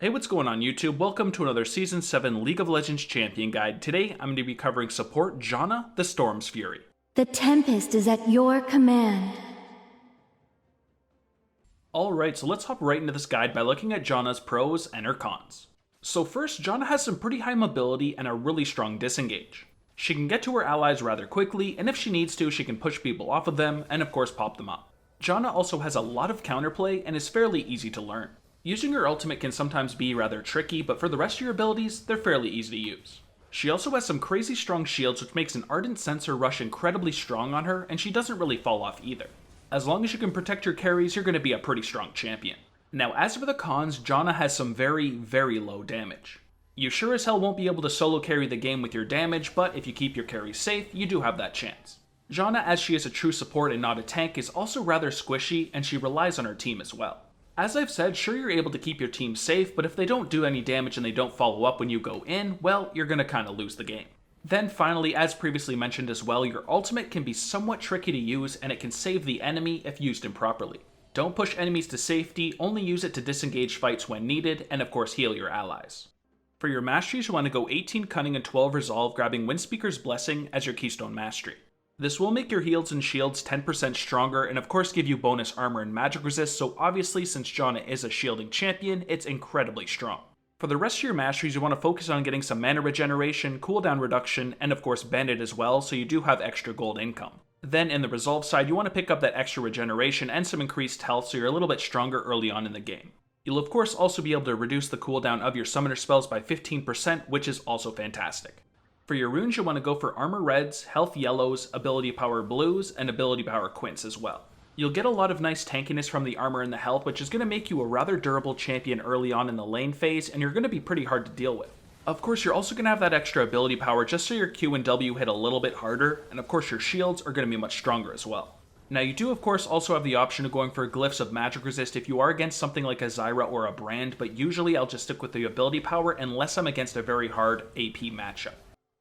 Hey, what's going on YouTube? Welcome to another Season 7 League of Legends Champion Guide. Today, I'm going to be covering support Janna, the Storm's Fury. The Tempest is at your command. Alright, so let's hop right into this guide by looking at Janna's pros and her cons. So first, Janna has some pretty high mobility and a really strong disengage. She can get to her allies rather quickly, and if she needs to, she can push people off of them, and of course pop them up. Janna also has a lot of counterplay and is fairly easy to learn. Using her ultimate can sometimes be rather tricky, but for the rest of your abilities, they're fairly easy to use. She also has some crazy strong shields, which makes an Ardent Censer rush incredibly strong on her, and she doesn't really fall off either. As long as you can protect your carries, you're going to be a pretty strong champion. Now, as for the cons, Janna has some very low damage. You sure as hell won't be able to solo carry the game with your damage, but if you keep your carries safe, you do have that chance. Janna, as she is a true support and not a tank, is also rather squishy, and she relies on her team as well. As I've said, sure you're able to keep your team safe, but if they don't do any damage and they don't follow up when you go in, well, you're gonna kinda lose the game. Then finally, as previously mentioned as well, your ultimate can be somewhat tricky to use, and it can save the enemy if used improperly. Don't push enemies to safety, only use it to disengage fights when needed, and of course heal your allies. For your masteries, you want to go 18 Cunning and 12 Resolve, grabbing Windspeaker's Blessing as your keystone mastery. This will make your heals and shields 10% stronger, and of course give you bonus armor and magic resist, so obviously since Janna is a shielding champion, it's incredibly strong. For the rest of your masteries, you want to focus on getting some mana regeneration, cooldown reduction, and of course Bandit as well, so you do have extra gold income. Then in the Resolve side, you want to pick up that extra regeneration and some increased health, so you're a little bit stronger early on in the game. You'll of course also be able to reduce the cooldown of your summoner spells by 15%, which is also fantastic. For your runes, you want to go for armor reds, health yellows, ability power blues, and ability power quints as well. You'll get a lot of nice tankiness from the armor and the health, which is going to make you a rather durable champion early on in the lane phase, and you're going to be pretty hard to deal with. Of course, you're also going to have that extra ability power just so your Q and W hit a little bit harder, and of course your shields are going to be much stronger as well. Now you do of course also have the option of going for glyphs of magic resist if you are against something like a Zyra or a Brand, but usually I'll just stick with the ability power unless I'm against a very hard AP matchup.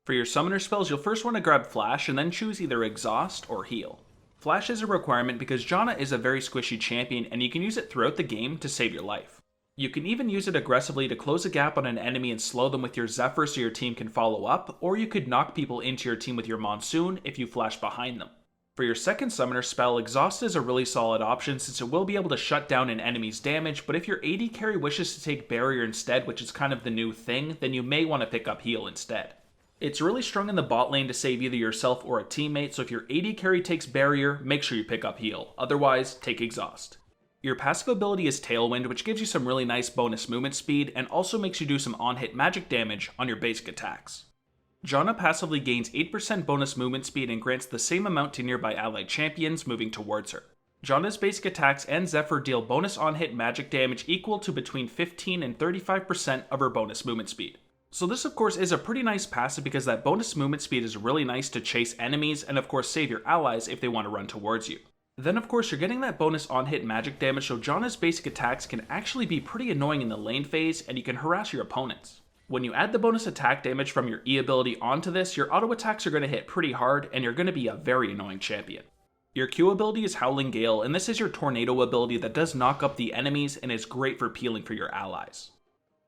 For your summoner spells, you'll first want to grab Flash and then choose either Exhaust or Heal. Flash is a requirement because Janna is a very squishy champion and you can use it throughout the game to save your life. You can even use it aggressively to close a gap on an enemy and slow them with your Zephyr so your team can follow up, or you could knock people into your team with your Monsoon if you flash behind them. For your second summoner spell, Exhaust is a really solid option since it will be able to shut down an enemy's damage, but if your AD carry wishes to take Barrier instead, which is kind of the new thing, then you may want to pick up Heal instead. It's really strong in the bot lane to save either yourself or a teammate, so if your AD carry takes Barrier, make sure you pick up Heal, otherwise take Exhaust. Your passive ability is Tailwind, which gives you some really nice bonus movement speed and also makes you do some on-hit magic damage on your basic attacks. Janna passively gains 8% bonus movement speed and grants the same amount to nearby allied champions moving towards her. Janna's basic attacks and Zephyr deal bonus on-hit magic damage equal to between 15 and 35% of her bonus movement speed. So this of course is a pretty nice passive because that bonus movement speed is really nice to chase enemies and of course save your allies if they want to run towards you. Then of course you're getting that bonus on-hit magic damage, so Janna's basic attacks can actually be pretty annoying in the lane phase and you can harass your opponents. When you add the bonus attack damage from your E ability onto this, your auto attacks are going to hit pretty hard and you're going to be a very annoying champion. Your Q ability is Howling Gale, and this is your Tornado ability that does knock up the enemies and is great for peeling for your allies.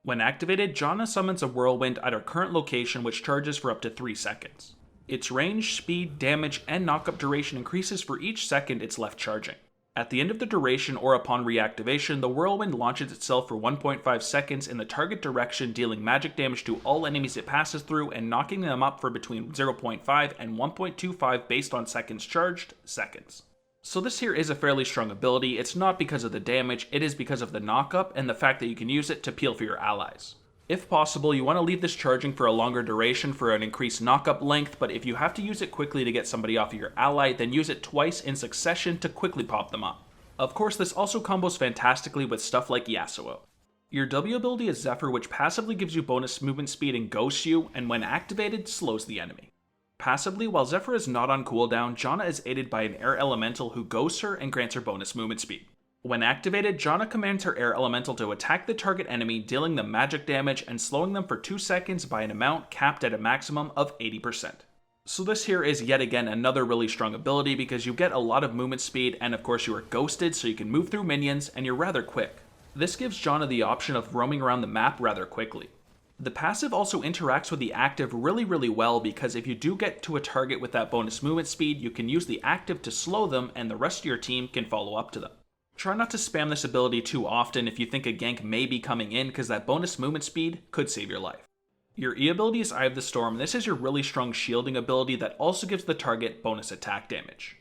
When activated, Janna summons a Whirlwind at her current location which charges for up to 3 seconds. Its range, speed, damage, and knockup duration increases for each second it's left charging. At the end of the duration or upon reactivation, the Whirlwind launches itself for 1.5 seconds in the target direction, dealing magic damage to all enemies it passes through and knocking them up for between 0.5 and 1.25 based on seconds charged seconds. So this here is a fairly strong ability. It's not because of the damage, it is because of the knockup and the fact that you can use it to peel for your allies. If possible, you want to leave this charging for a longer duration for an increased knockup length, but if you have to use it quickly to get somebody off of your ally, then use it twice in succession to quickly pop them up. Of course, this also combos fantastically with stuff like Yasuo. Your W ability is Zephyr, which passively gives you bonus movement speed and ghosts you, and when activated, slows the enemy. Passively, while Zephyr is not on cooldown, Janna is aided by an air elemental who ghosts her and grants her bonus movement speed. When activated, Janna commands her air elemental to attack the target enemy, dealing them magic damage and slowing them for 2 seconds by an amount capped at a maximum of 80%. So this here is yet again another really strong ability because you get a lot of movement speed and of course you are ghosted so you can move through minions and you're rather quick. This gives Janna the option of roaming around the map rather quickly. The passive also interacts with the active really well because if you do get to a target with that bonus movement speed, you can use the active to slow them and the rest of your team can follow up to them. Try not to spam this ability too often if you think a gank may be coming in because that bonus movement speed could save your life. Your E ability is Eye of the Storm. This is your really strong shielding ability that also gives the target bonus attack damage.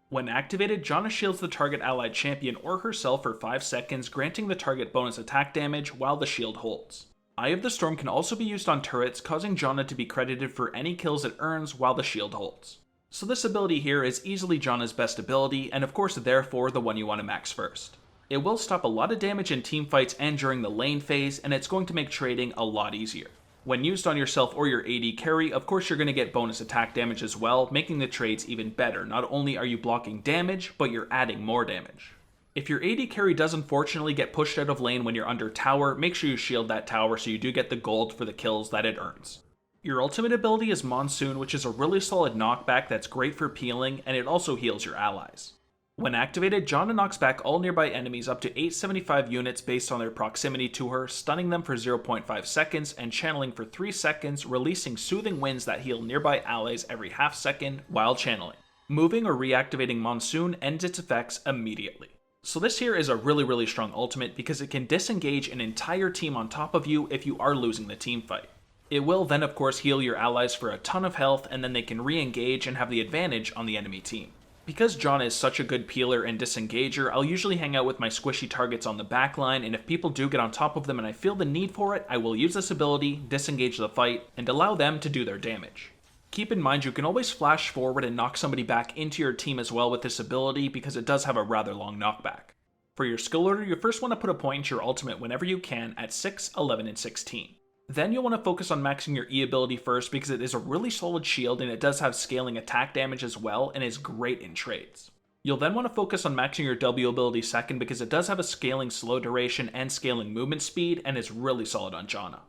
When activated, Janna shields the target allied champion or herself for 5 seconds, granting the target bonus attack damage while the shield holds. Eye of the Storm can also be used on turrets, causing Janna to be credited for any kills it earns while the shield holds. So this ability here is easily Janna's best ability, and of course therefore the one you want to max first. It will stop a lot of damage in teamfights and during the lane phase, and it's going to make trading a lot easier. When used on yourself or your AD carry, of course you're going to get bonus attack damage as well, making the trades even better. Not only are you blocking damage, but you're adding more damage. If your AD carry does unfortunately get pushed out of lane when you're under tower, make sure you shield that tower so you do get the gold for the kills that it earns. Your ultimate ability is Monsoon, which is a really solid knockback that's great for peeling, and it also heals your allies. When activated, Janna knocks back all nearby enemies up to 875 units based on their proximity to her, stunning them for 0.5 seconds and channeling for 3 seconds, releasing soothing winds that heal nearby allies every half second while channeling. Moving or reactivating Monsoon ends its effects immediately. So this here is a really strong ultimate because it can disengage an entire team on top of you if you are losing the team fight. It will then of course heal your allies for a ton of health and then they can re-engage and have the advantage on the enemy team. Because Janna is such a good peeler and disengager, I'll usually hang out with my squishy targets on the backline, and if people do get on top of them and I feel the need for it, I will use this ability, disengage the fight, and allow them to do their damage. Keep in mind you can always flash forward and knock somebody back into your team as well with this ability because it does have a rather long knockback. For your skill order, you first want to put a point into your ultimate whenever you can at 6, 11, and 16. Then you'll want to focus on maxing your E ability first because it is a really solid shield and it does have scaling attack damage as well and is great in trades. You'll then want to focus on maxing your W ability second because it does have a scaling slow duration and scaling movement speed and is really solid on Janna.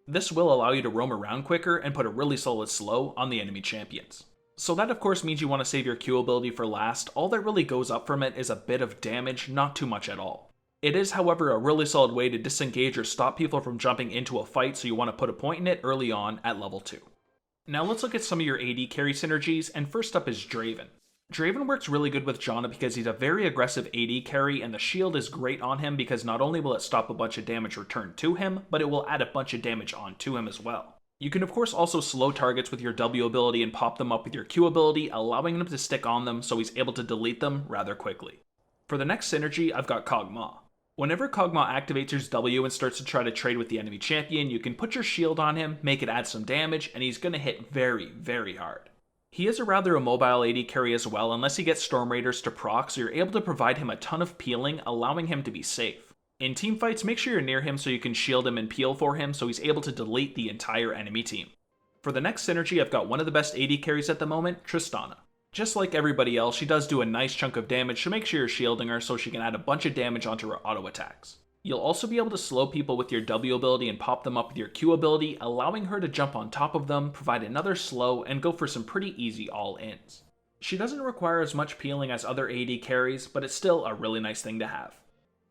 This will allow you to roam around quicker and put a really solid slow on the enemy champions. So that of course means you want to save your Q ability for last. All that really goes up from it is a bit of damage, not too much at all. It is, however, a really solid way to disengage or stop people from jumping into a fight, so you want to put a point in it early on at level 2. Now let's look at some of your AD carry synergies, and first up is Draven. Draven works really good with Janna because he's a very aggressive AD carry, and the shield is great on him because not only will it stop a bunch of damage returned to him, but it will add a bunch of damage onto him as well. You can of course also slow targets with your W ability and pop them up with your Q ability, allowing them to stick on them so he's able to delete them rather quickly. For the next synergy, I've got Kog'Maw. Whenever Kog'Maw activates his W and starts to try to trade with the enemy champion, you can put your shield on him, make it add some damage, and he's going to hit very hard. He is a rather immobile AD carry as well unless he gets Storm Raiders to proc, so you're able to provide him a ton of peeling, allowing him to be safe. In teamfights, make sure you're near him so you can shield him and peel for him so he's able to delete the entire enemy team. For the next synergy, I've got one of the best AD carries at the moment, Tristana. Just like everybody else, she does do a nice chunk of damage, so make sure you're shielding her so she can add a bunch of damage onto her auto attacks. You'll also be able to slow people with your W ability and pop them up with your Q ability, allowing her to jump on top of them, provide another slow, and go for some pretty easy all-ins. She doesn't require as much peeling as other AD carries, but it's still a really nice thing to have.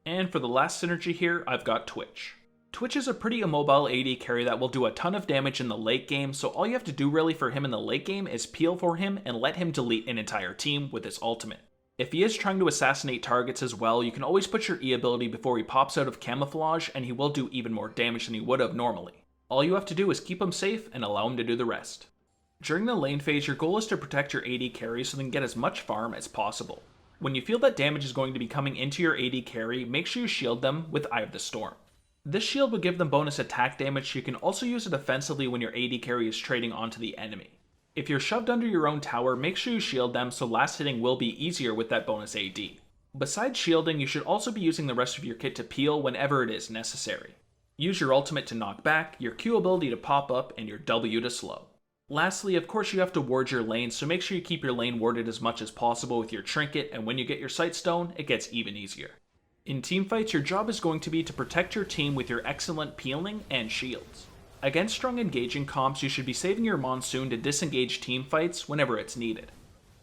And for the last synergy here, I've got Twitch. Twitch is a pretty immobile AD carry that will do a ton of damage in the late game, so all you have to do really for him in the late game is peel for him and let him delete an entire team with his ultimate. If he is trying to assassinate targets as well, you can always put your E ability before he pops out of camouflage and he will do even more damage than he would have normally. All you have to do is keep him safe and allow him to do the rest. During the lane phase, your goal is to protect your AD carry so they can get as much farm as possible. When you feel that damage is going to be coming into your AD carry, make sure you shield them with Eye of the Storm. This shield will give them bonus attack damage, so you can also use it offensively when your AD carry is trading onto the enemy. If you're shoved under your own tower, make sure you shield them so last hitting will be easier with that bonus AD. Besides shielding, you should also be using the rest of your kit to peel whenever it is necessary. Use your ultimate to knock back, your Q ability to pop up, and your W to slow. Lastly, of course you have to ward your lane, so make sure you keep your lane warded as much as possible with your trinket, and when you get your Sightstone, it gets even easier. In teamfights, your job is going to be to protect your team with your excellent peeling and shields. Against strong engaging comps, you should be saving your Monsoon to disengage teamfights whenever it's needed.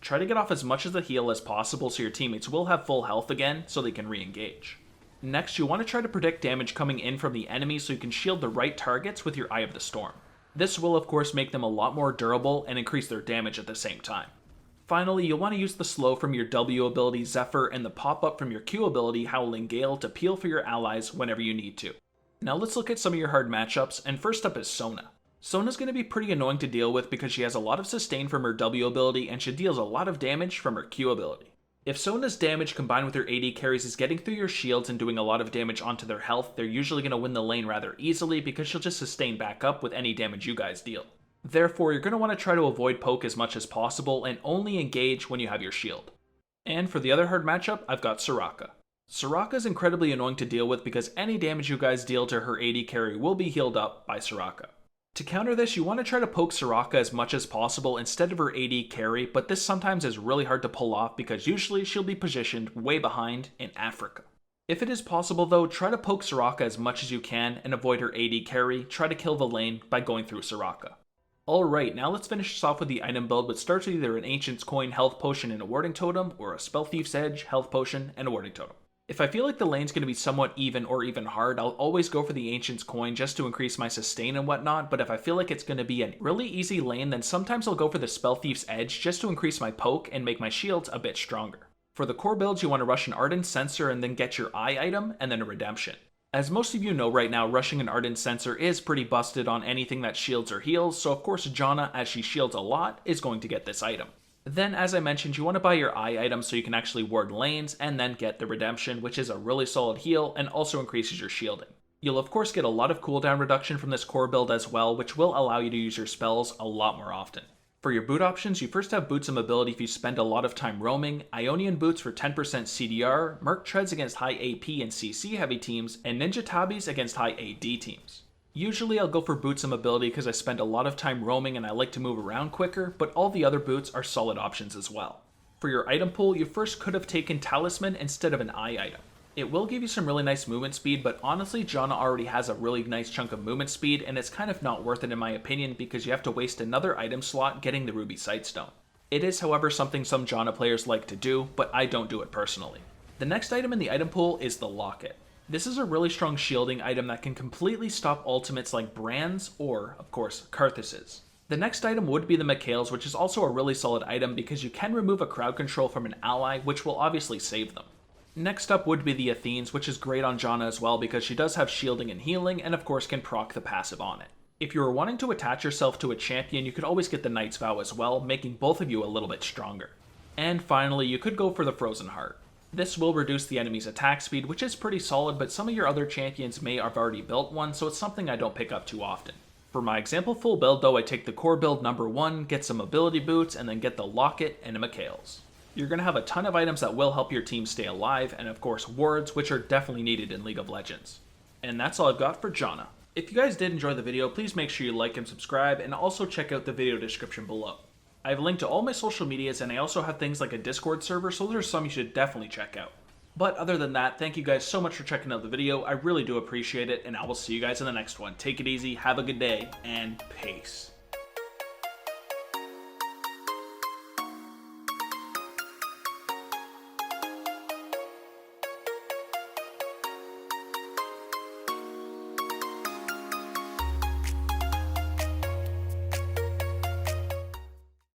Try to get off as much of the heal as possible so your teammates will have full health again so they can re-engage. Next, you'll want to try to predict damage coming in from the enemy so you can shield the right targets with your Eye of the Storm. This will of course make them a lot more durable and increase their damage at the same time. Finally, you'll want to use the slow from your W ability Zephyr and the pop-up from your Q ability Howling Gale to peel for your allies whenever you need to. Now let's look at some of your hard matchups, and first up is Sona. Sona's going to be pretty annoying to deal with because she has a lot of sustain from her W ability and she deals a lot of damage from her Q ability. If Sona's damage combined with her AD carries is getting through your shields and doing a lot of damage onto their health, they're usually going to win the lane rather easily because she'll just sustain back up with any damage you guys deal. Therefore, you're going to want to try to avoid poke as much as possible and only engage when you have your shield. And for the other hard matchup, I've got Soraka. Soraka is incredibly annoying to deal with because any damage you guys deal to her AD carry will be healed up by Soraka. To counter this, you want to try to poke Soraka as much as possible instead of her AD carry, but this sometimes is really hard to pull off because usually she'll be positioned way behind in Africa. If it is possible though, try to poke Soraka as much as you can and avoid her AD carry, try to kill the lane by going through Soraka. Alright, now let's finish this off with the item build, which starts with either an Ancient's Coin health potion and a warding totem, or a Spell Thief's Edge health potion and a warding totem. If I feel like the lane's going to be somewhat even or even hard, I'll always go for the Ancient's Coin just to increase my sustain and whatnot, but if I feel like it's going to be a really easy lane, then sometimes I'll go for the Spell Thief's Edge just to increase my poke and make my shields a bit stronger. For the core builds, you want to rush an Ardent Censer and then get your Eye item and then a Redemption. As most of you know right now, rushing an Ardent Censer is pretty busted on anything that shields or heals, so of course Janna, as she shields a lot, is going to get this item. Then, as I mentioned, you want to buy your Eye item so you can actually ward lanes, and then get the Redemption, which is a really solid heal and also increases your shielding. You'll of course get a lot of cooldown reduction from this core build as well, which will allow you to use your spells a lot more often. For your boot options, you first have Boots of Mobility if you spend a lot of time roaming, Ionian Boots for 10% CDR, Merc Treads against high AP and CC heavy teams, and Ninja Tabis against high AD teams. Usually I'll go for Boots of Mobility because I spend a lot of time roaming and I like to move around quicker, but all the other boots are solid options as well. For your item pool, you first could have taken Talisman instead of an Eye item. It will give you some really nice movement speed, but honestly Janna already has a really nice chunk of movement speed and it's kind of not worth it in my opinion because you have to waste another item slot getting the Ruby Sightstone. It is however something some Janna players like to do, but I don't do it personally. The next item in the item pool is the Locket. This is a really strong shielding item that can completely stop ultimates like Brand's or, of course, Karthus's. The next item would be the Mikael's, which is also a really solid item because you can remove a crowd control from an ally, which will obviously save them. Next up would be the Athene's, which is great on Janna as well because she does have shielding and healing and of course can proc the passive on it. If you were wanting to attach yourself to a champion, you could always get the Knight's Vow as well, making both of you a little bit stronger. And finally, you could go for the Frozen Heart. This will reduce the enemy's attack speed, which is pretty solid, but some of your other champions may have already built one, so it's something I don't pick up too often. For my example full build though, I take the core build number 1, get some ability boots, and then get the Locket and a Mikael's. You're going to have a ton of items that will help your team stay alive, and of course wards, which are definitely needed in League of Legends. And that's all I've got for Janna. If you guys did enjoy the video, please make sure you like and subscribe, and also check out the video description below. I have a link to all my social medias, and I also have things like a Discord server, so there's some you should definitely check out. But other than that, thank you guys so much for checking out the video, I really do appreciate it, and I will see you guys in the next one. Take it easy, have a good day, and peace.